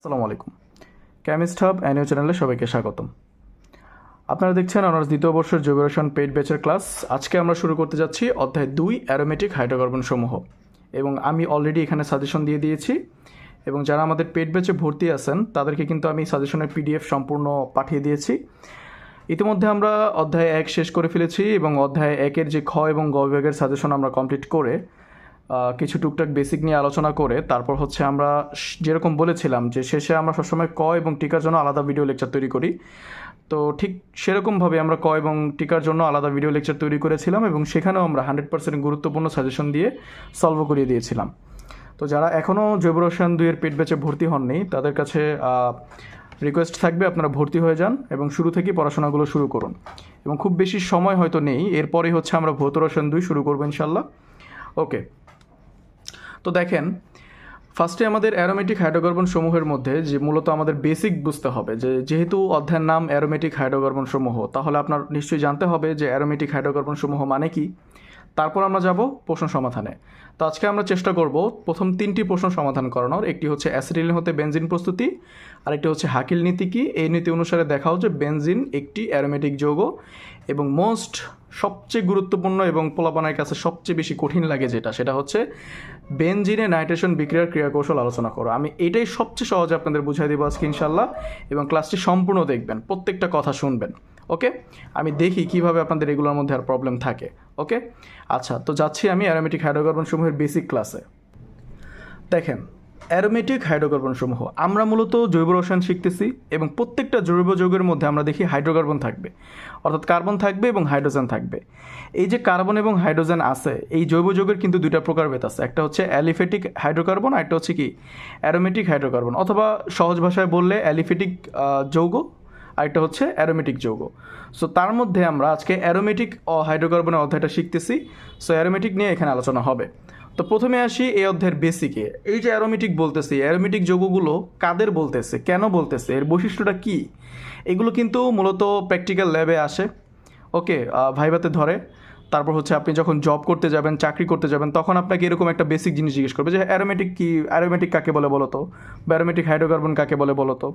আসসালামু আলাইকুম। Chemist hub অ্যানিও চ্যানেলে সবাইকে স্বাগতম। আপনারা দেখছেন অনার্স দ্বিতীয় বর্ষের জৈব রসায়ন পেইড ব্যাচের ক্লাস। আজকে আমরা শুরু করতে যাচ্ছি অধ্যায় 2 অ্যারোমেটিক হাইড্রোকার্বন সমূহ, এবং আমি অলরেডি এখানে সাজেশন দিয়ে দিয়েছি, এবং যারা আমাদের পেইড ব্যাচে ভর্তি আছেন তাদেরকে কিন্তু আমি সাজেশনের পিডিএফ সম্পূর্ণ পাঠিয়ে দিয়েছি। ইতিমধ্যে আমরা অধ্যায় 1 শেষ করে ফেলেছি, এবং অধ্যায় 1-এর যে খ এবং গ বিভাগের সাজেশন আমরা কমপ্লিট করে কিছু টুকটাক বেসিক নিয়ে আলোচনা করে তারপর হচ্ছে আমরা যেরকম বলেছিলাম যে শেষে আমরা সবসময় ক এবং টিকার জন্য আলাদা ভিডিও লেকচার তৈরি করি, তো ঠিক সেরকমভাবে আমরা ক এবং টিকার জন্য আলাদা ভিডিও লেকচার তৈরি করেছিলাম, এবং সেখানেও আমরা 100% গুরুত্বপূর্ণ সাজেশন দিয়ে সলভ করিয়ে দিয়েছিলাম। তো যারা এখনও জৈব রসায়ন 2-এর পেইড ব্যাচে ভর্তি হননি তাদের কাছে রিকোয়েস্ট থাকবে আপনারা ভর্তি হয়ে যান এবং শুরু থেকেই পড়াশোনাগুলো শুরু করুন। এবং খুব বেশি সময় হয়তো নেই, এরপরেই হচ্ছে আমরা ভৌত রসায়ন 2 শুরু করবো ইনশাল্লাহ। ওকে, তো দেখেন, ফার্স্টে আমাদের অ্যারোমেটিক হাইড্রোকার্বন সমূহের মধ্যে যে মূলত আমাদের বেসিক বুঝতে হবে যে যেহেতু অধ্যায়ের নাম অ্যারোমেটিক হাইড্রোকার্বন সমূহ, তাহলে আপনার নিশ্চয়ই জানতে হবে যে অ্যারোমেটিক হাইড্রোকার্বন সমূহ মানে কি। তারপর আমরা যাব প্রশ্ন সমাধানে। তো আজকে আমরা চেষ্টা করব প্রথম 3টি প্রশ্ন সমাধান করানোর। একটি হচ্ছে অ্যাসিটিলিন হতে বেনজিন প্রস্তুতি, আরেকটি হচ্ছে হাকিল নীতি কি। এই নীতি অনুসারে দেখাও যে বেনজিন একটি অ্যারোমেটিক যৌগ, এবং সবচেয়ে গুরুত্বপূর্ণ এবং পোলাপানের কাছে সবচেয়ে বেশি কঠিন লাগে সেটা হচ্ছে বেনজিনে নাইট্রেশন বিক্রিয়ার ক্রিয়াকৌশল আলোচনা করো। আমি এটাই সবচেয়ে সহজে আপনাদের বুঝাই দেবো আজকে ইনশাল্লাহ, এবং ক্লাসটি সম্পূর্ণ দেখবেন, প্রত্যেকটা কথা শুনবেন। ওকে, আমি দেখি কিভাবে আপনাদের এগুলোর মধ্যে আর প্রবলেম থাকে। ওকে, আচ্ছা, তো যাচ্ছি আমি অ্যারোমেটিক হাইড্রোকার্বন সমূহের বেসিক ক্লাসে। দেখেন, অ্যারোমেটিক হাইড্রোকার্বন সমূহ আমরা মূলত জৈব রসায়ন শিখতেছি, এবং প্রত্যেকটা জৈব যৌগের মধ্যে আমরা দেখি হাইড্রোকার্বন থাকবে, অর্থাৎ কার্বন থাকবে এবং হাইড্রোজেন থাকবে। এই যে কার্বন এবং হাইড্রোজেন আছে, এই জৈব যৌগের কিন্তু দুইটা প্রকারভেদ আছে। একটা হচ্ছে অ্যালিফেটিক হাইড্রোকার্বন, আর একটা হচ্ছে কি অ্যারোমেটিক হাইড্রোকার্বন, অথবা সহজ ভাষায় বললে অ্যালিফেটিক যৌগ, আরেকটা হচ্ছে অ্যারোমেটিক যৌগ। সো তার মধ্যে আমরা আজকে অ্যারোমেটিক হাইড্রোকার্বনের অধ্যায়টা শিখতেছি। সো অ্যারোমেটিক নিয়ে এখানে আলোচনা হবে। তো প্রথমে আসি এই অধ্যায়ের বেসিকে। এই যে অ্যারোমেটিক বলতেছি, অ্যারোমেটিক যৌগগুলো কাদের বলতেছে, কেন বলতেছে, এর বৈশিষ্ট্যটা কী, এগুলো কিন্তু মূলত প্র্যাকটিক্যাল ল্যাবে আসে। ওকে, ভাইভাতে ধরে। তারপর হচ্ছে আপনি যখন জব করতে যাবেন, চাকরি করতে যাবেন, তখন আপনাকে এরকম একটা বেসিক জিনিস জিজ্ঞেস করবে যে অ্যারোমেটিক কি, অ্যারোমেটিক কাকে বলে বলো তো, বা অ্যারোমেটিক হাইড্রোকার্বন কাকে বলে বলো তো।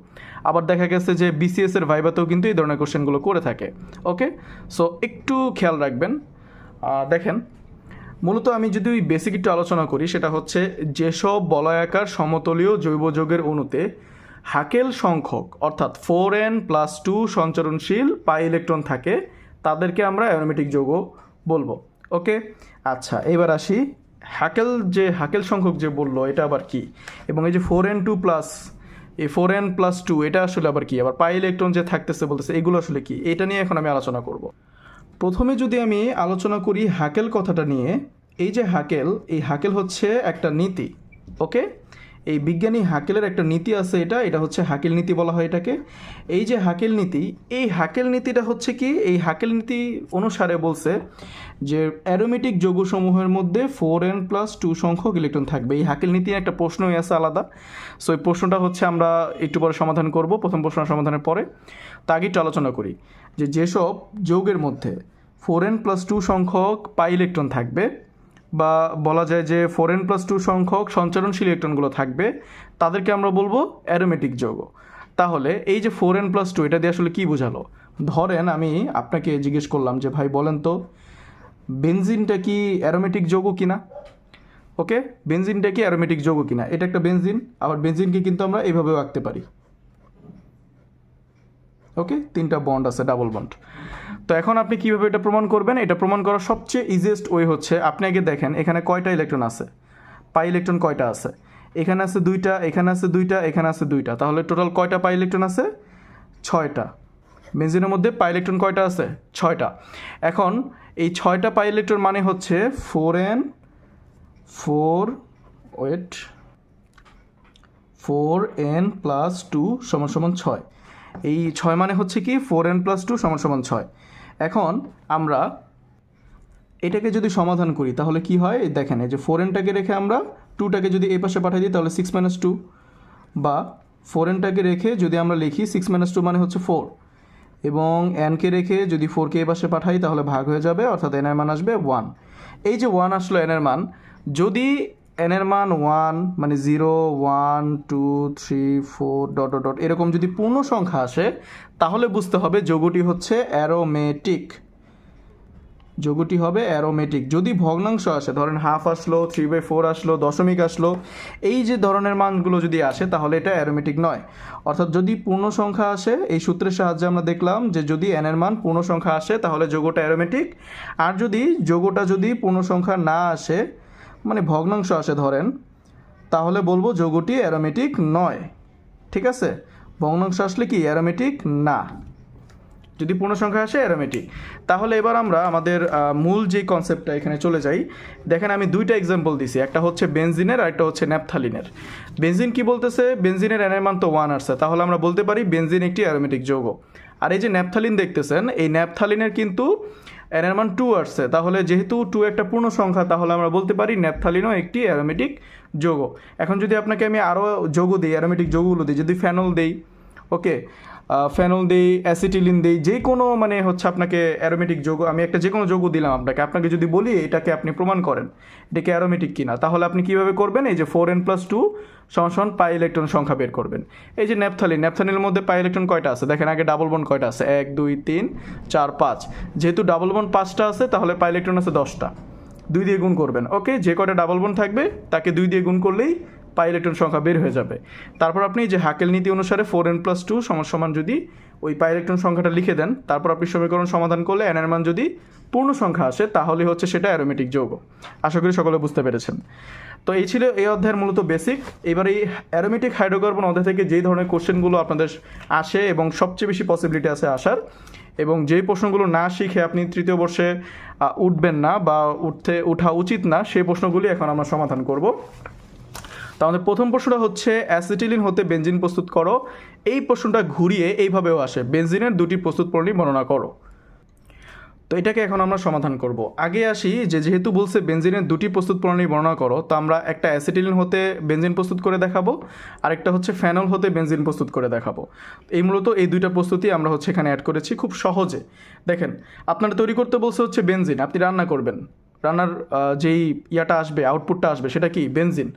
আবার দেখা গেছে যে বিসিএস এর ভাইভাতেও কিন্তু এই ধরনের কোশ্চেনগুলো করে থাকে। ওকে, সো একটু খেয়াল রাখবেন। দেখেন, মূলত আমি যদি ওই বেসিক একটু আলোচনা করি, সেটা হচ্ছে যেসব বলয়াকার সমতলীয় জৈব যৌগের অণুতে হাকেল সংখ্যক অর্থাৎ 4n+2 সঞ্চরণশীল পাই ইলেকট্রন থাকে তাদেরকে আমরা অ্যারোমেটিক যৌগ বলবো। ওকে, আচ্ছা, এবার আসি হাকেল সংখ্যক যে বললো এটা আবার কি, এবং এই যে 4n2+, এই 4n+2 এটা আসলে আবার কি, আবার পাই ইলেকট্রন যে থাকতেছে বলতেছে, এগুলো আসলে কি, এটা নিয়ে এখন আমি আলোচনা করব। প্রথমে যদি আমি আলোচনা করি হাকেল কথাটা নিয়ে, এই যে হাকেল, এই হাকেল হচ্ছে একটা নীতি। ওকে, এই বিজ্ঞানী হাকেলের একটা নীতি আছে, এটা হচ্ছে হাকেল নীতি বলা হয় এটাকে। এই যে হাকেল নীতি, এই হাকেল নীতিটা হচ্ছে কি, এই হাকেল নীতি অনুসারে বলছে যে অ্যারোমেটিক যৌগসমূহের মধ্যে 4n+2 সংখ্যক ইলেকট্রন থাকবে। এই হাকেল নীতির একটা প্রশ্নই আছে আলাদা। সো এই প্রশ্নটা হচ্ছে আমরা একটু পরে সমাধান করব, প্রথম প্রশ্ন সমাধানের পরে। তা আগে একটু আলোচনা করি যে যেসব যৌগের মধ্যে 4n+2 সংখ্যক পাই ইলেকট্রন থাকবে, বা বলা যায় যে 4n+2 সংখ্যক সঞ্চরণশীল ইলেকট্রনগুলো থাকবে, তাদেরকে আমরা বলবো অ্যারোমেটিক যৌগ। তাহলে এই যে 4n+2 এটা দিয়ে আসলে কী বোঝালো? ধরেন আমি আপনাকে জিজ্ঞেস করলাম যে ভাই বলেন তো, বেনজিনটা কি অ্যারোমেটিক যৌগ কিনা? ওকে, বেনজিনটা কি অ্যারোমেটিক যৌগ কিনা? এটা একটা বেনজিন, আবার বেনজিনকে কিন্তু আমরা এইভাবেও আঁকতে পারি। ওকে, 3টা বন্ড আছে, ডাবল বন্ড। তো এখন আপনি কীভাবে এটা প্রমাণ করবেন? এটা প্রমাণ করার সবচেয়ে ইজিয়েস্ট ওয়ে হচ্ছে আপনি আগে দেখেন এখানে কয়টা ইলেকট্রন আছে, পাই ইলেকট্রন কয়টা আছে। এখানে আছে 2টা, এখানে আছে 2টা, এখানে আছে 2টা, তাহলে টোটাল কয়টা পাই ইলেকট্রন আছে? 6টা। বেনজিনের মধ্যে পাই ইলেকট্রন কয়টা আছে? 6টা। এখন এই 6টা পাই ইলেকট্রন মানে হচ্ছে 4n+2 = 6। এই 6 মানে হচ্ছে কি 4n+2 = 6। এখন আমরা এটাকে যদি সমাধান করি তাহলে কি হয় দেখেন, এই যে 4nটাকে রেখে আমরা 2টাকে যদি এই পাশে পাঠিয়ে দিই তাহলে 6 - 2, বা 4nটাকে রেখে যদি আমরা লিখি 6 - 2 মানে হচ্ছে 4, এবং nকে রেখে যদি 4কে এই পাশে পাঠাই তাহলে ভাগ হয়ে যাবে, অর্থাৎ n এর মান আসবে 1। এই যে 1 আসলো n এর মান, যদি এন এর মান 1 মানে 0 1 2 3 4 ডট ডট ডট এরকম যদি পূর্ণ সংখ্যা আসে তাহলে বুঝতে হবে যৌগটি হচ্ছে অ্যারোমেটিক। যৌগটি হবে অ্যারোমেটিক। যদি ভগ্নাংশ আসে, ধরেন হাফ আসলো, 3/4 আসলো, দশমিক আসলো, এই যে ধরনের মানগুলো যদি আসে তাহলে এটা অ্যারোমেটিক নয়। অর্থাৎ যদি পূর্ণ সংখ্যা আসে, এই সূত্রের সাহায্যে আমরা দেখলাম যে যদি এন এর মান পূর্ণ সংখ্যা আসে তাহলে যৌগটা অ্যারোমেটিক। আর যদি যৌগটা যদি পূর্ণ সংখ্যা না আসে, মানে ভগ্নাংশ আসে ধরেন, তাহলে বলবো যৌগটি অ্যারোমেটিক নয়। ঠিক আছে, ভগ্নাংশ আসলে কি অ্যারোমেটিক না, যদি পূর্ণ সংখ্যা আসে অ্যারোমেটিক। তাহলে এবার আমরা আমাদের মূল যে কনসেপ্টটা এখানে চলে যাই। দেখেন আমি দুইটা এক্সাম্পল দিছি, একটা হচ্ছে বেনজিনের আর একটা হচ্ছে ন্যাপথালিনের। বেনজিন কি বলতেছে, বেনজিনের এন এর মান তো 1 আসছে, তাহলে আমরা বলতে পারি বেনজিন একটি অ্যারোমেটিক যৌগ। আর এই যে ন্যাপথালিন দেখতেছেন, এই ন্যাপথালিনের কিন্তু এন এর মান 2 আসছে, তাহলে যেহেতু 2 একটা পূর্ণ সংখ্যা তাহলে আমরা বলতে পারি ন্যাপথালিনও একটি অ্যারোমেটিক যৌগ। এখন যদি আপনাকে আমি আরও যৌগ দিই, অ্যারোমেটিক যৌগগুলো দিই, যদি ফেনল দিই, ওকে, ফেনল দিই, অ্যাসিটিলিন দিই, যে কোনো মানে হচ্ছে আপনাকে অ্যারোমেটিক যৌগ, আমি একটা যে কোনো যৌগ দিলাম আপনাকে যদি বলি এটাকে আপনি প্রমাণ করেন এটাকে অ্যারোমেটিক কিনা, তাহলে আপনি কীভাবে করবেন, এই যে 4n+2 সমান পাই ইলেকট্রন সংখ্যা বের করবেন। এই যে ন্যাপথালিনের মধ্যে পাই ইলেকট্রন কয়টা আছে দেখেন, আগে ডাবল বন্ড কয়টা আছে, 1 2 3 4 5, যেহেতু ডাবল বন্ড 5টা আছে তাহলে পাই ইলেকট্রন আছে 10টা, 2 দিয়ে গুণ করবেন। ওকে, যে কয়টা ডাবল বন্ড থাকবে তাকে 2 দিয়ে গুণ করলেই পাই ইলেকট্রন সংখ্যা বের হয়ে যাবে। তারপর আপনি যে হাকেল নীতি অনুসারে 4n+2 সমান যদি ওই পাই ইলেকট্রন সংখ্যাটা লিখে দেন, তারপর আপনি সমীকরণ সমাধান করলে এন এর মান যদি পূর্ণ সংখ্যা আসে তাহলে হচ্ছে সেটা অ্যারোমেটিক যৌগ। আশা করি সকলে বুঝতে পেরেছেন। তো এই ছিল এই অধ্যায়ের মূলত বেসিক। এবার এই অ্যারোমেটিক হাইড্রোকার্বন অধ্যায় থেকে যেই ধরনের কোশ্চেনগুলো আপনাদের আসে এবং সবচেয়ে বেশি পসিবিলিটি আছে আসার, এবং যেই প্রশ্নগুলো না শিখে আপনি তৃতীয় বর্ষে উঠবেন না বা উঠা উচিত না, সেই প্রশ্নগুলি এখন আমরা সমাধান করব। তো আমাদের প্রথম প্রশ্নটা হচ্ছে অ্যাসিটিলিন হতে বেনজিন প্রস্তুত করো। এই প্রশ্নটা ঘুরিয়ে এইভাবেও আসে, বেনজিনের দুটি প্রস্তুত প্রণালী বর্ণনা করো। তো এটাকে এখন আমরা সমাধান করব। আগে আসি যেহেতু বলছে বেনজিনের দুটি প্রস্তুত প্রণালী বর্ণনা করো, তো আমরা একটা অ্যাসিটিলিন হতে বেনজিন প্রস্তুত করে দেখাবো, আরেকটা হচ্ছে ফেনল হতে বেনজিন প্রস্তুত করে দেখাবো। এই মূলত এই দুইটা প্রস্তুতি আমরা হচ্ছে এখানে অ্যাড করেছি খুব সহজে। দেখেন, আপনারা তৈরি করতে বলছে হচ্ছে বেনজিন, আপনি রান্না করবেন, রান্নার যেই ইয়াটা আসবে, আউটপুটটা আসবে সেটা কি বেনজিন।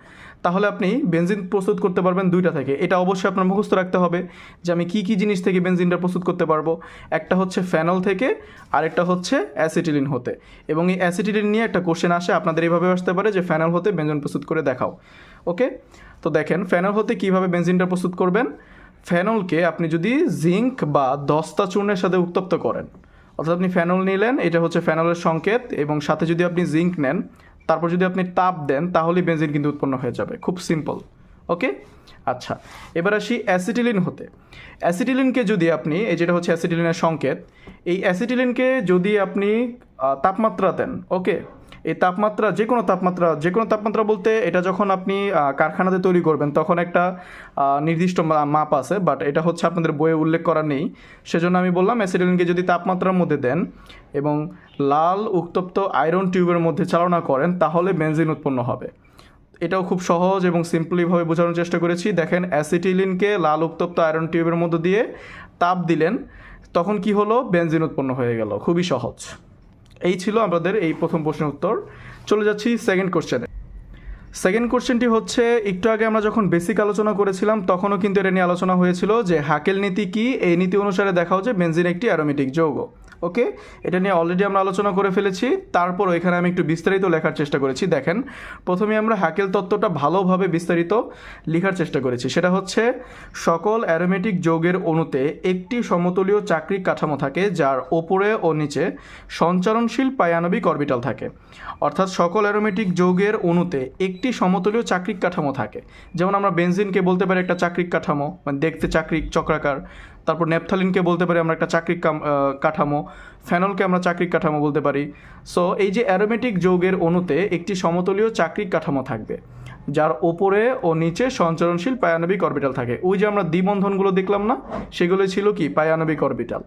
তাহলে আপনি বেনজিন প্রস্তুত করতে পারবেন দুইটা থেকে। এটা অবশ্যই আপনার মুখস্থ রাখতে হবে যে আমি কী কী জিনিস থেকে বেনজিনটা প্রস্তুত করতে পারবো। একটা হচ্ছে ফেনল থেকে, আরেকটা হচ্ছে অ্যাসিটিলিন হতে। এবং এই অ্যাসিটিলিন নিয়ে একটা কোশ্চেন আসে আপনাদের এইভাবে আসতে পারে যে ফেনল হতে বেনজিন প্রস্তুত করে দেখাও। ওকে, তো দেখেন ফেনল হতে কীভাবে বেনজিনটা প্রস্তুত করবেন। ফেনলকে আপনি যদি জিঙ্ক বা দস্তা চূর্ণের সাথে উত্তপ্ত করেন, অর্থাৎ আপনি ফেনল নিলেন, এটা হচ্ছে ফেনলের সংকেত, এবং সাথে যদি আপনি জিঙ্ক নেন, তারপর যদি আপনি তাপ দেন, তাহলেই বেনজিন কিন্তু উৎপন্ন হয়ে যাবে। খুব সিম্পল। ওকে, আচ্ছা, এবার আসি অ্যাসিটিলিন হতে। অ্যাসিটিলিনকে যদি আপনি, এই যেটা হচ্ছে অ্যাসিটিলিনের সংকেত, এই অ্যাসিটিলিনকে যদি আপনি তাপমাত্রা দেন, ওকে, এই তাপমাত্রা যে কোনো তাপমাত্রা বলতে এটা যখন আপনি কারখানাতে তৈরি করবেন তখন একটা নির্দিষ্ট মাপ আছে, বাট এটা হচ্ছে আপনাদের বইয়ে উল্লেখ করা নেই, সেজন্য আমি বললাম অ্যাসিটিলিনকে যদি তাপমাত্রার মধ্যে দেন এবং লাল উত্তপ্ত আয়রন টিউবের মধ্যে চালনা করেন তাহলে বেনজিন উৎপন্ন হবে। এটাও খুব সহজ এবং সিম্পলিভাবে বোঝানোর চেষ্টা করেছি। দেখেন, অ্যাসিটিলিনকে লাল উত্তপ্ত আয়রন টিউবের মধ্যে দিয়ে তাপ দিলেন, তখন কি হলো, বেনজিন উৎপন্ন হয়ে গেল। খুবই সহজ। এই ছিল আমাদের এই প্রথম প্রশ্নের উত্তর। চলে যাচ্ছি সেকেন্ড কোশ্চেনে। সেকেন্ড কোশ্চেনটি হচ্ছে, একটু আগে আমরা যখন বেসিক আলোচনা করেছিলাম তখনও কিন্তু এটা নিয়ে আলোচনা হয়েছিল যে হাকেল নীতি কি, এই নীতি অনুসারে দেখাও যে বেনজিন একটি অ্যারোমেটিক যৌগ। ওকে, এটা নিয়ে অলরেডি আমরা আলোচনা করে ফেলেছি, তারপর এখানে আমি একটু বিস্তারিত লেখার চেষ্টা করেছি। দেখেন, প্রথমে আমরা হাকেল তত্ত্বটা ভালোভাবে বিস্তারিত লেখার চেষ্টা করেছি। সেটা হচ্ছে, সকল অ্যারোমেটিক যৌগের অণুতে একটি সমতলীয় চাক্রিক কাঠামো থাকে যার ওপরে ও নিচে সঞ্চারণশীল পায়ানবিক অরবিটাল থাকে। অর্থাৎ সকল অ্যারোমেটিক যৌগের অণুতে একটি সমতলীয় চাক্রিক কাঠামো থাকে। যেমন আমরা বেনজিনকে বলতে পারি একটা চাক্রিক কাঠামো, মানে দেখতে চাক্রিক চক্রাকার। তারপর ন্যাপথালিনকে বলতে পারি আমরা একটা চাক্রিক কাঠামো, ফেনলকে আমরা চাক্রিক কাঠামো বলতে পারি। সো এই যে অ্যারোমেটিক যৌগের অণুতে একটি সমতলীয় চাক্রিক কাঠামো থাকবে যার ওপরে ও নিচে সঞ্চারণশীল পায়ানবিক অরবিটাল থাকে। ওই যে আমরা দ্বিবন্ধনগুলো দেখলাম না, সেগুলো ছিল কি পায়ানবিক অরবিটাল।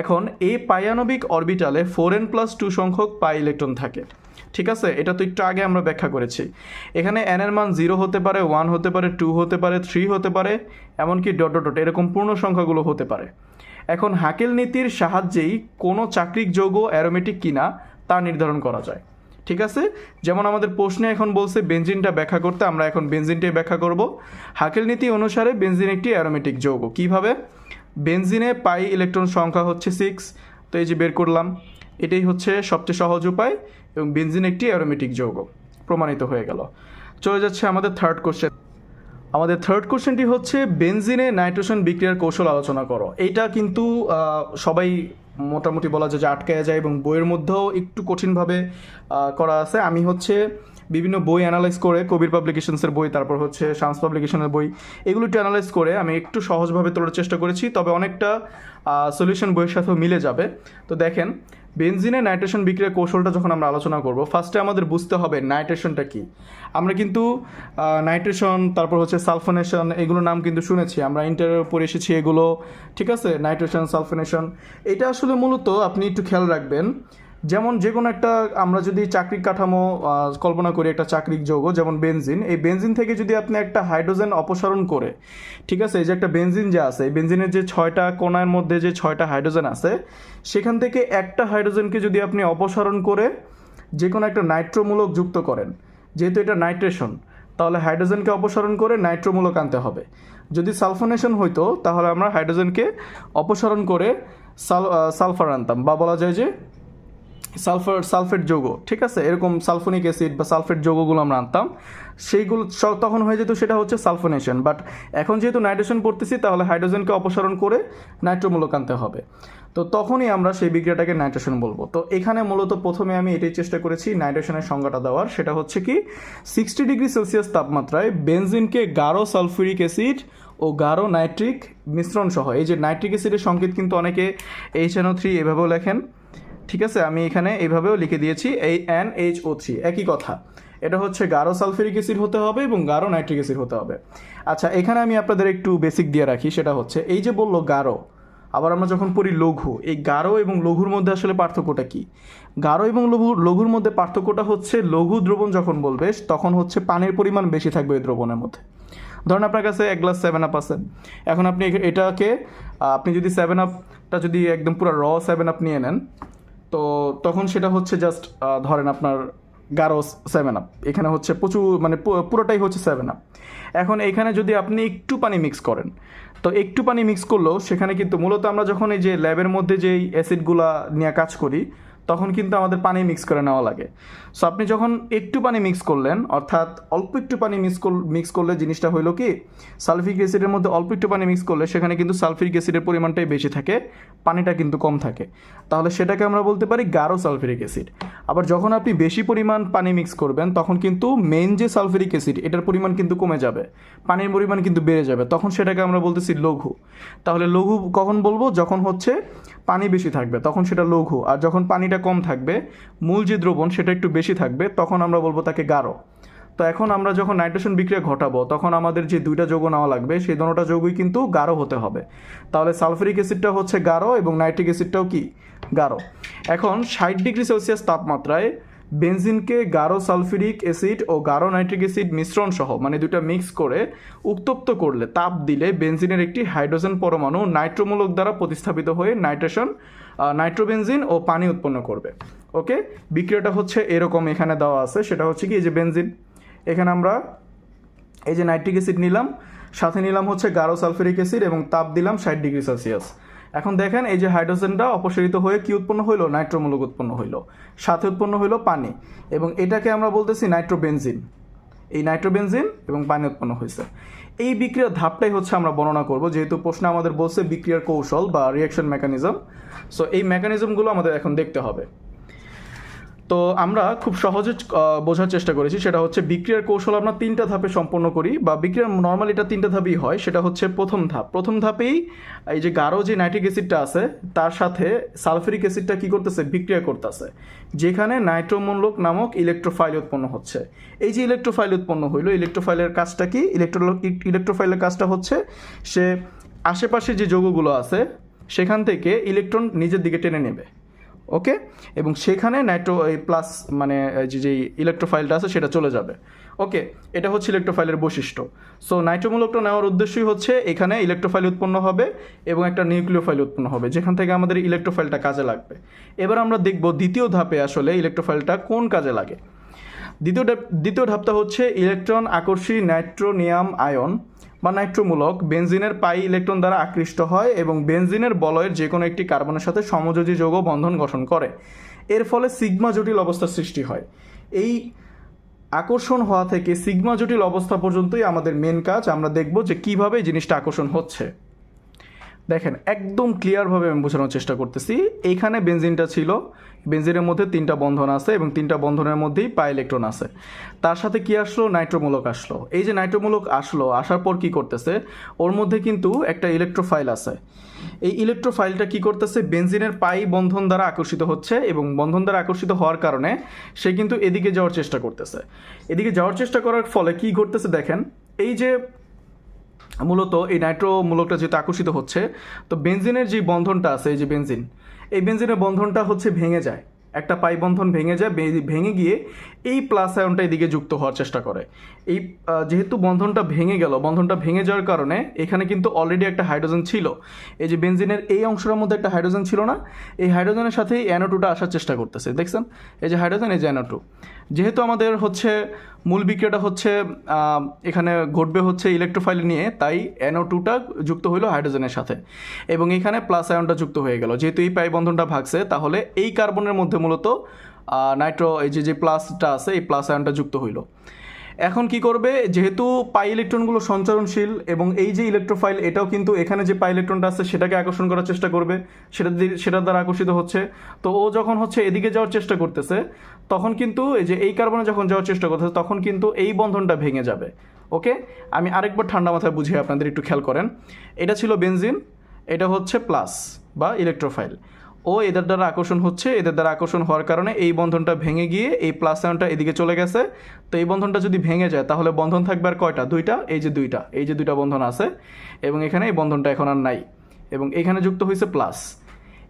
এখন এই পায়ানবিক অরবিটালে 4n+2 সংখ্যক পাই ইলেকট্রন থাকে। ঠিক আছে, এটা তো একটু আগে আমরা ব্যাখ্যা করেছি। এখানে n এর মান 0 হতে পারে, 1 হতে পারে, 2 হতে পারে, 3 হতে পারে, এমনকি ডট ডট ডট এরকম পূর্ণ সংখ্যাগুলো হতে পারে। এখন হাকেল নীতির সাহায্যেই কোনো চাক্রিক যৌগ অ্যারোমেটিক কিনা তা নির্ধারণ করা যায়। ঠিক আছে, যেমন আমাদের প্রশ্নে এখন বলছে বেনজিনটা ব্যাখ্যা করতে, আমরা এখন বেনজিনটাই ব্যাখ্যা করব। হাকেল নীতি অনুসারে বেনজিন একটি অ্যারোমেটিক যৌগ। কিভাবে? বেনজিনে পাই ইলেকট্রন সংখ্যা হচ্ছে 6, তো এই যে বের করলাম, এটাই হচ্ছে সবচেয়ে সহজ উপায়, এবং বেনজিন একটি অ্যারোমেটিক যৌগ প্রমাণিত হয়ে গেল। চলে যাচ্ছে আমাদের থার্ড কোশ্চেন। আমাদের থার্ড কোশ্চেনটি হচ্ছে বেনজিনে নাইট্রোজেন বিক্রিয়ার কৌশল আলোচনা করো। এইটা কিন্তু সবাই মোটামুটি বলা যায় যে আটকায়া যায়, এবং বইয়ের মধ্যেও একটু কঠিনভাবে করা আছে। আমি হচ্ছে বিভিন্ন বই অ্যানালাইজ করে, কবির পাবলিকেশনসের বই, তারপর হচ্ছে শামস পাবলিকেশনের বই, এগুলো একটু অ্যানালাইজ করে আমি একটু সহজভাবে তোলার চেষ্টা করেছি, তবে অনেকটা সলিউশন বইয়ের সাথেও মিলে যাবে। তো দেখেন, বেনজিনে নাইট্রেশন বিক্রিয়ার কৌশলটা যখন আমরা আলোচনা করব, ফার্স্টে আমাদের বুঝতে হবে নাইট্রেশনটা কি। আমরা কিন্তু নাইট্রেশন, তারপর হচ্ছে সালফোনেশন, এগুলো নাম কিন্তু শুনেছি, আমরা ইন্টারে পড়ে এসেছি এগুলো, ঠিক আছে। নাইট্রেশন, সালফোনেশন, এটা আসলে মূলত আপনি একটু খেয়াল রাখবেন, যেমন যে কোনো একটা, আমরা যদি চাকরির কাঠামো কল্পনা করি, একটা চাকরিক যৌগ যেমন বেনজিন, এই বেনজিন থেকে যদি আপনি একটা হাইড্রোজেন অপসারণ করে, ঠিক আছে, এই যে একটা বেনজিন যে আছে, এই বেনজিনের যে 6টা কোণার মধ্যে যে 6টা হাইড্রোজেন আছে, সেখান থেকে একটা হাইড্রোজেনকে যদি আপনি অপসারণ করে যে কোনো একটা নাইট্রোমূলক যুক্ত করেন, যেহেতু এটা নাইট্রেশন, তাহলে হাইড্রোজেনকে অপসারণ করে নাইট্রোমূলক আনতে হবে। যদি সালফোনেশন হইতো, তাহলে আমরা হাইড্রোজেনকে অপসারণ করে সালফার আনতাম, বা বলা যায় যে সালফেট যৌগ, ঠিক আছে, এরকম সালফোনিক অ্যাসিড বা সালফেট যৌগগুলো আমরা আনতাম, সেইগুলো তখন হয়ে যেত সেটা হচ্ছে সালফোনেশন। বাট এখন যেহেতু নাইট্রেশন পড়তেছি, তাহলে হাইড্রোজেনকে অপসারণ করে নাইট্রোমূলক আনতে হবে, তো তখনই আমরা সেই বিক্রিয়াটাকে নাইট্রেশন বলবো। তো এখানে মূলত প্রথমে আমি এটাই চেষ্টা করেছি নাইট্রেশনের সংজ্ঞাটা দেওয়ার, সেটা হচ্ছে কি 60 ডিগ্রি সেলসিয়াস তাপমাত্রায় বেনজিনকে গাঢ় সালফিউরিক অ্যাসিড ও গাঢ় নাইট্রিক মিশ্রণ সহ, এই যে নাইট্রিক অ্যাসিডের সংকেত কিন্তু অনেকে HNO3 এভাবেও লেখেন, ঠিক আছে, আমি এখানে এইভাবেও লিখে দিয়েছি, এই NHO3 একই কথা। এটা হচ্ছে গাঢ় সালফিউরিক অ্যাসিড হতে হবে এবং গাঢ় নাইট্রিক অ্যাসিড হতে হবে। আচ্ছা, এখানে আমি আপনাদের একটু বেসিক দিয়ে রাখি, সেটা হচ্ছে এই যে বললো গাঢ়, আবার আমরা যখন পড়ি লঘু, এই গাঢ় এবং লঘুর মধ্যে আসলে পার্থক্যটা কি? গাঢ় এবং লঘুর মধ্যে পার্থক্যটা হচ্ছে, লঘু দ্রবণ যখন বলবে তখন হচ্ছে পানির পরিমাণ বেশি থাকবে এই দ্রবণের মধ্যে। ধরুন আপনার কাছে 1 গ্লাস 7 আপ আছে, এখন আপনি এটাকে, আপনি যদি 7 আপটা যদি একদম পুরো র 7 আপ নিয়ে নেন, তো তখন সেটা হচ্ছে জাস্ট ধরেন আপনার গাঢ় 7 আপ, এখানে হচ্ছে প্রচুর, মানে পুরোটাই হচ্ছে 7 আপ। এখন এখানে যদি আপনি একটু পানি মিক্স করেন, তো একটু পানি মিক্স করলেও সেখানে কিন্তু মূলত আমরা যখন এই যে ল্যাবের মধ্যে যেই অ্যাসিডগুলা নিয়ে কাজ করি, তখন কিন্তু আমাদের পানি মিক্স করে নেওয়া লাগে। সো আপনি যখন একটু পানি মিক্স করলেন, অর্থাৎ অল্প একটু পানি মিক্স করলে জিনিসটা হইলো কি, সালফিক অ্যাসিডের মধ্যে অল্প একটু পানি মিক্স করলে সেখানে কিন্তু সালফিক অ্যাসিডের পরিমাণটাই বেশি থাকে, পানিটা কিন্তু কম থাকে, তাহলে সেটাকে আমরা বলতে পারি গাঢ় সালফিউরিক অ্যাসিড। আবার যখন আপনি বেশি পরিমাণ পানি মিক্স করবেন, তখন কিন্তু মেইন যে সালফিউরিক অ্যাসিড, এটার পরিমাণ কিন্তু কমে যাবে, পানির পরিমাণ কিন্তু বেড়ে যাবে, তখন সেটাকে আমরা বলতেছি লঘু। তাহলে লঘু কখন বলবো? যখন হচ্ছে পানি বেশি থাকবে তখন সেটা লঘু, আর যখন পানিটা কম থাকবে, মূল যে দ্রবণ সেটা একটু বেশি থাকবে, তখন আমরা বলবো তাকে গাঢ়। তো এখন আমরা যখন নাইট্রেশন বিক্রিয়া ঘটাবো, তখন আমাদের যে দুইটা যৌগ নেওয়া লাগবে, সেই দুটোটা যৌগই কিন্তু গাঢ় হতে হবে। তাহলে সালফিউরিক অ্যাসিডটা হচ্ছে গাঢ় এবং নাইট্রিক অ্যাসিডটাও কি গাঢ়। এখন 60 ডিগ্রি সেলসিয়াস তাপমাত্রায় বেনজিনকে গাঢ় সালফিউরিক অ্যাসিড ও গাঢ় নাইট্রিক অ্যাসিড মিশ্রণ সহ, মানে দুটো মিক্স করে উত্তপ্ত করলে, তাপ দিলে বেনজিনের একটি হাইড্রোজেন পরমাণু নাইট্রোমূলক দ্বারা প্রতিস্থাপিত হয়ে নাইট্রোবেনজিন ও পানি উৎপন্ন করবে। ওকে, বিক্রিয়াটা হচ্ছে এরকম, এখানে দেওয়া আছে, সেটা হচ্ছে কি, এই যে বেনজিন, এখানে আমরা এই যে নাইট্রিক অ্যাসিড নিলাম, সাথে নিলাম হচ্ছে গাঢ় সালফিউরিক অ্যাসিড এবং তাপ দিলাম 60 ডিগ্রি সেলসিয়াস। এখন দেখেন এই যে হাইড্রোজেনটা অপসারিত হয়ে কি উৎপন্ন হইলো, নাইট্রোমূলক উৎপন্ন হইলো, সাথে উৎপন্ন হইলো পানি, এবং এটাকে আমরা বলতেছি নাইট্রোবেনজিন। এই নাইট্রোবেনজিন এবং পানি উৎপন্ন হয়েছে। এই বিক্রিয়ার ধাপটাই হচ্ছে আমরা বর্ণনা করব, যেহেতু প্রশ্নে আমাদের বলছে বিক্রিয়ার কৌশল বা রিঅ্যাকশন মেকানিজম। সো এই মেকানিজমগুলো আমাদের এখন দেখতে হবে। তো আমরা খুব সহজে বোঝার চেষ্টা করেছি, সেটা হচ্ছে বিক্রিয়ার কৌশল আমরা 3টা ধাপে সম্পন্ন করি, বা বিক্রিয়ার নর্মালি এটা 3টা ধাপই হয়। সেটা হচ্ছে প্রথম ধাপেই এই যে গাঢ় যে নাইট্রিক অ্যাসিডটা আছে, তার সাথে সালফিউরিক অ্যাসিডটা কি করতেছে, বিক্রিয়া করতেছে, যেখানে নাইট্রোমূলক নামক ইলেকট্রোফাইল উৎপন্ন হচ্ছে। এই যে ইলেকট্রোফাইল উৎপন্ন হইলো, ইলেকট্রোফাইলের কাজটা কি? ইলেকট্রোফাইলের কাজটা হচ্ছে সে আশেপাশে যে যৌগগুলো আছে সেখান থেকে ইলেকট্রন নিজের দিকে টেনে নেবে। ওকে, এবং সেখানে প্লাস মানে যে ইলেকট্রোফাইলটা আছে সেটা চলে যাবে, ওকে, এটা হচ্ছে ইলেকট্রোফাইলের বৈশিষ্ট্য। সো নাইট্রোমূলকটা নেওয়ার উদ্দেশ্যই হচ্ছে এখানে ইলেকট্রোফাইল উৎপন্ন হবে এবং একটা নিউক্লিওফাইল উৎপন্ন হবে, যেখান থেকে আমাদের ইলেকট্রোফাইলটা কাজে লাগবে। এবার আমরা দেখব দ্বিতীয় ধাপে আসলে ইলেকট্রোফাইলটা কোন কাজে লাগে। দ্বিতীয় ধাপটা হচ্ছে ইলেকট্রন আকর্ষী নাইট্রোনিয়াম আয়ন বা নাইট্রোমূলক বেনজিনের পাই ইলেকট্রন দ্বারা আকৃষ্ট হয় এবং বেনজিনের বলয়ের যে কোনো একটি কার্বনের সাথে সমযোজী যৌগ বন্ধন গঠন করে। এর ফলে সিগমা জটিল অবস্থার সৃষ্টি হয়। এই আকর্ষণ হওয়া থেকে সিগমা জটিল অবস্থা পর্যন্তই আমাদের মেন কাজ। আমরা দেখব যে কীভাবে এই জিনিসটা আকর্ষণ হচ্ছে। দেখেন, একদম ক্লিয়ারভাবে আমি বোঝানোর চেষ্টা করতেছি। এইখানে বেনজিনটা ছিল, বেনজিনের মধ্যে 3টা বন্ধন আছে এবং 3টা বন্ধনের মধ্যেই পাই ইলেকট্রন আছে। তার সাথে কি আসলো? নাইট্রোমূলক আসলো। এই যে নাইট্রোমূলক আসলো, আসার পর কি করতেছে, ওর মধ্যে কিন্তু একটা ইলেকট্রোফাইল আছে। এই ইলেকট্রোফাইলটা কি করতেছে, বেনজিনের পাই বন্ধন দ্বারা আকর্ষিত হচ্ছে এবং বন্ধন দ্বারা আকর্ষিত হওয়ার কারণে সে কিন্তু এদিকে যাওয়ার চেষ্টা করতেছে। এদিকে যাওয়ার চেষ্টা করার ফলে কি ঘটতেছে দেখেন, এই যে মূলত এই নাইট্রোমূলকটা যেহেতু আকর্ষিত হচ্ছে, তো বেনজিনের যে বন্ধনটা আছে, এই যে বেনজিন, এই বেনজিনের বন্ধনটা হচ্ছে ভেঙে যায়, একটা পাই বন্ধন ভেঙে যায়, ভেঙে গিয়ে এই প্লাস আয়নটা এদিকে যুক্ত হওয়ার চেষ্টা করে। এই যেহেতু বন্ধনটা ভেঙে গেল, বন্ধনটা ভেঙে যাওয়ার কারণে এখানে কিন্তু অলরেডি একটা হাইড্রোজেন ছিল। এই যে বেনজিনের এই অংশটার মধ্যে একটা হাইড্রোজেন ছিল না, এই হাইড্রোজেনের সাথেই NO2টা আসার চেষ্টা করতেছে। দেখছেন, এই যে হাইড্রোজেন, এই যে NO2। যেহেতু আমাদের হচ্ছে মূল বিক্রিয়াটা হচ্ছে এখানে ঘটবে হচ্ছে ইলেকট্রোফাইল নিয়ে, তাই NO2টা যুক্ত হইলো হাইড্রোজেনের সাথে এবং এখানে প্লাস আয়নটা যুক্ত হয়ে গেল। যেহেতু এই পাই বন্ধনটা ভাগছে, তাহলে এই কার্বনের মধ্যে মূলত এই যে প্লাসটা আছে, এই প্লাস আয়নটা যুক্ত হইল। এখন কি করবে, যেহেতু পাই ইলেকট্রনগুলো সঞ্চারণশীল এবং এই যে ইলেকট্রোফাইল, এটাও কিন্তু এখানে যে পাই ইলেকট্রনটা আছে সেটাকে আকর্ষণ করার চেষ্টা করবে, সেটার দ্বারা আকর্ষিত হচ্ছে। তো ও যখন হচ্ছে এদিকে যাওয়ার চেষ্টা করতেছে, তখন কিন্তু এই যে এই কার্বনে যখন যাওয়ার চেষ্টা করতেছে, তখন কিন্তু এই বন্ধনটা ভেঙে যাবে। ওকে, আমি আরেকবার ঠান্ডা মাথায় বুঝিয়ে আপনাদের একটু খেয়াল করেন। এটা ছিল বেনজিন, এটা হচ্ছে প্লাস বা ইলেকট্রোফাইল। ও এদের দ্বারা আকর্ষণ হচ্ছে, এদের দ্বারা আকর্ষণ হওয়ার কারণে এই বন্ধনটা ভেঙে গিয়ে এই প্লাস আয়নটা এদিকে চলে গেছে। তো এই বন্ধনটা যদি ভেঙে যায়, তাহলে বন্ধন থাকবে আর কয়টা? 2টা। এই যে দুইটা বন্ধন আছে এবং এখানে এই বন্ধনটা এখন আর নাই এবং এখানে যুক্ত হয়েছে প্লাস।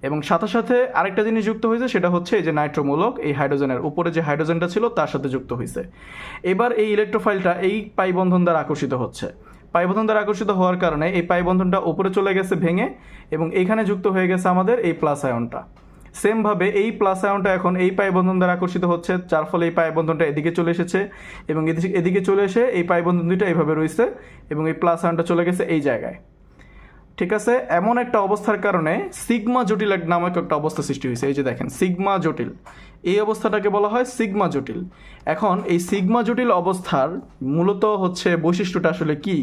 এবং সাথে সাথে আরেকটা জিনিস যুক্ত হয়েছে, সেটা হচ্ছে এই যে নাইট্রোমূলক, এই হাইড্রোজেনের উপরে যে হাইড্রোজেনটা ছিল তার সাথে যুক্ত হয়েছে। এবার এই ইলেকট্রোফাইলটা এই পাই বন্ধন দ্বারা আকর্ষিত হচ্ছে। পাই বন্ধন দ্বারা আকর্ষিত হওয়ার কারণে এই পাই বন্ধনটা উপরে চলে গেছে ভেঙে এবং এইখানে যুক্ত হয়ে গেছে আমাদের এই প্লাস আয়নটা। সেমভাবে এই প্লাস আয়নটা এখন এই পাই বন্ধন দ্বারা আকর্ষিত হচ্ছে, যার ফলে এই পাই বন্ধনটা এদিকে চলে এসেছে এবং এদিকে চলে এসে এই পাই বন্ধন দুইটা এইভাবে রয়েছে এবং এই প্লাস আয়নটা চলে গেছে এই জায়গায়। ঠিক আছে, এমন একটা অবস্থার কারণে সিগমা জটিল নামক একটা অবস্থা সৃষ্টি হয়েছে। এই যে দেখেন, সিগমা জটিল, এই অবস্থাটাকে বলা হয় সিগমা জটিল। এখন এই সিগমা জটিল অবস্থার মূলত হচ্ছে বৈশিষ্ট্যটা আসলে কি,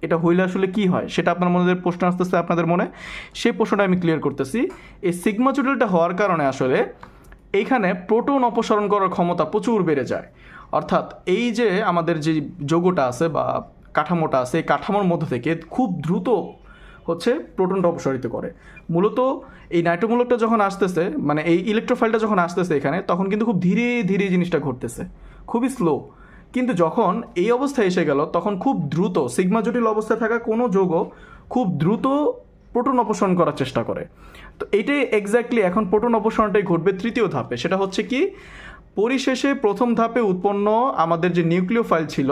এটা হইলে আসলে কি হয়, সেটা আপনার মনে প্রশ্ন আসতেছে আপনাদের মনে, সেই প্রশ্নটা আমি ক্লিয়ার করতেছি। এই সিগমা জটিলটা হওয়ার কারণে আসলে এইখানে প্রোটন অপসারণ করার ক্ষমতা প্রচুর বেড়ে যায়। অর্থাৎ এই যে আমাদের যে যৌগটা আছে বা কাঠামোটা আছে, এই কাঠামোর মধ্যে থেকে খুব দ্রুত হচ্ছে প্রোটনটা অপসারিত করে। মূলত এই নাইট্রোমূলকটা যখন আসতেছে, মানে এই ইলেকট্রোফাইলটা যখন আসতেছে এখানে, তখন কিন্তু খুব ধীরে ধীরে জিনিসটা ঘটতেছে, খুবই স্লো। কিন্তু যখন এই অবস্থায় এসে গেল, তখন খুব দ্রুত সিগমা জটিল অবস্থায় থাকা কোনো যৌগ খুব দ্রুত প্রোটন অপসারণ করার চেষ্টা করে। তো এইটাই এক্স্যাক্টলি এখন প্রোটন অপসারণটাই ঘটবে তৃতীয় ধাপে। সেটা হচ্ছে কি, পরিশেষে প্রথম ধাপে উৎপন্ন আমাদের যে নিউক্লিওফাইল ছিল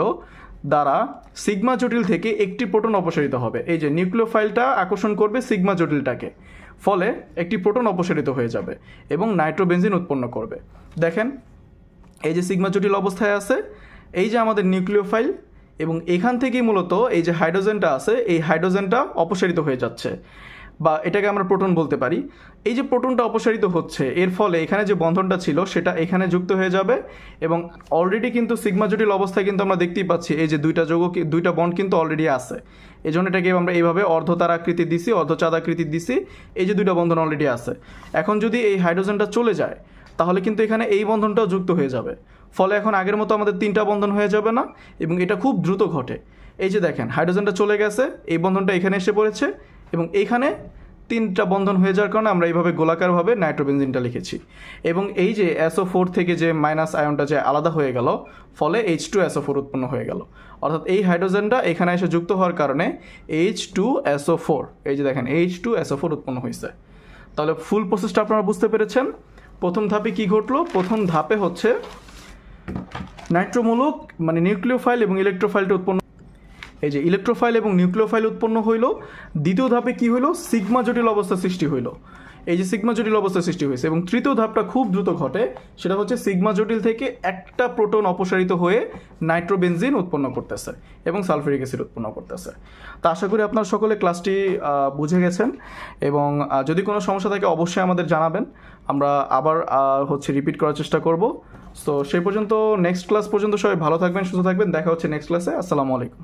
দ্বারা সিগমা জটিল থেকে একটি প্রোটন অপসারিত হবে। এই যে নিউক্লিওফাইলটা আকর্ষণ করবে সিগমা জটিলটাকে, ফলে একটি প্রোটন অপসারিত হয়ে যাবে এবং নাইট্রোবেনজিন উৎপন্ন করবে। দেখেন, এই যে সিগমা জটিল অবস্থায় আছে, এই যে আমাদের নিউক্লিওফাইল এবং এখান থেকেই মূলত এই যে হাইড্রোজেনটা আছে, এই হাইড্রোজেনটা অপসারিত হয়ে যাচ্ছে বা এটাকে আমরা প্রোটন বলতে পারি। এই যে প্রোটনটা অপসারিত হচ্ছে, এর ফলে এখানে যে বন্ধনটা ছিল সেটা এখানে যুক্ত হয়ে যাবে এবং অলরেডি কিন্তু সিগমা জটিল অবস্থায় কিন্তু আমরা দেখতেই পাচ্ছি এই যে দুইটা বন্ড কিন্তু অলরেডি আছে। এই জন্য এটাকে আমরা এইভাবে অর্ধতারাকৃতি দিছি, অর্ধচাঁদাকৃতি দিছি, এই যে দুইটা বন্ধন অলরেডি আছে। এখন যদি এই হাইড্রোজেনটা চলে যায়, তাহলে কিন্তু এখানে এই বন্ধনটাও যুক্ত হয়ে যাবে, ফলে এখন আগের মতো আমাদের 3টা বন্ধন হয়ে যাবে না এবং এটা খুব দ্রুত ঘটে। এই যে দেখেন, হাইড্রোজেনটা চলে গেছে, এই বন্ধনটা এখানে এসে পড়েছে এবং এইখানে 3টা বন্ধন হয়ে যাওয়ার কারণে আমরা এইভাবে গোলাকারভাবে নাইট্রোবেনজিনটা লিখেছি। এবং এই যে SO4 থেকে যে মাইনাস আয়নটা যে আলাদা হয়ে গেল, ফলে H2SO4 উৎপন্ন হয়ে গেল। অর্থাৎ এই হাইড্রোজেনটা এখানে এসে যুক্ত হওয়ার কারণে H2SO4, এই যে দেখেন H2SO4 উৎপন্ন হয়েছে। তাহলে ফুল প্রসেসটা আপনারা বুঝতে পেরেছেন। প্রথম ধাপে কি ঘটলো? প্রথম ধাপে হচ্ছে নাইট্রোমূলক মানে নিউক্লিওফাইল এবং ইলেকট্রোফাইলটা উৎপন্ন, এই যে ইলেকট্রোফাইল এবং নিউক্লিওফাইল উৎপন্ন হইল। দ্বিতীয় ধাপে কি হইল, সিগমা জটিল অবস্থা সৃষ্টি হইল, এই যে সিগমা জটিল অবস্থা সৃষ্টি হয়েছে। এবং তৃতীয় ধাপটা খুব দ্রুত ঘটে, সেটা হচ্ছে সিগমা জটিল থেকে একটা প্রোটন অপসারিত হয়ে নাইট্রোবেনজিন উৎপন্ন করতেছে এবং সালফিউরিক অ্যাসিড উৎপন্ন করতেছে। তো আশা করি আপনারা সকলে ক্লাসটি বুঝে গেছেন, এবং যদি কোনো সমস্যা থাকে অবশ্যই আমাদের জানাবেন, আমরা আবার রিপিট করার চেষ্টা করব। তো সেই পর্যন্ত নেক্সট ক্লাস পর্যন্ত সবাই ভালো থাকবেন, সুস্থ থাকবেন, দেখা হচ্ছে নেক্সট ক্লাসে। আসসালামু আলাইকুম।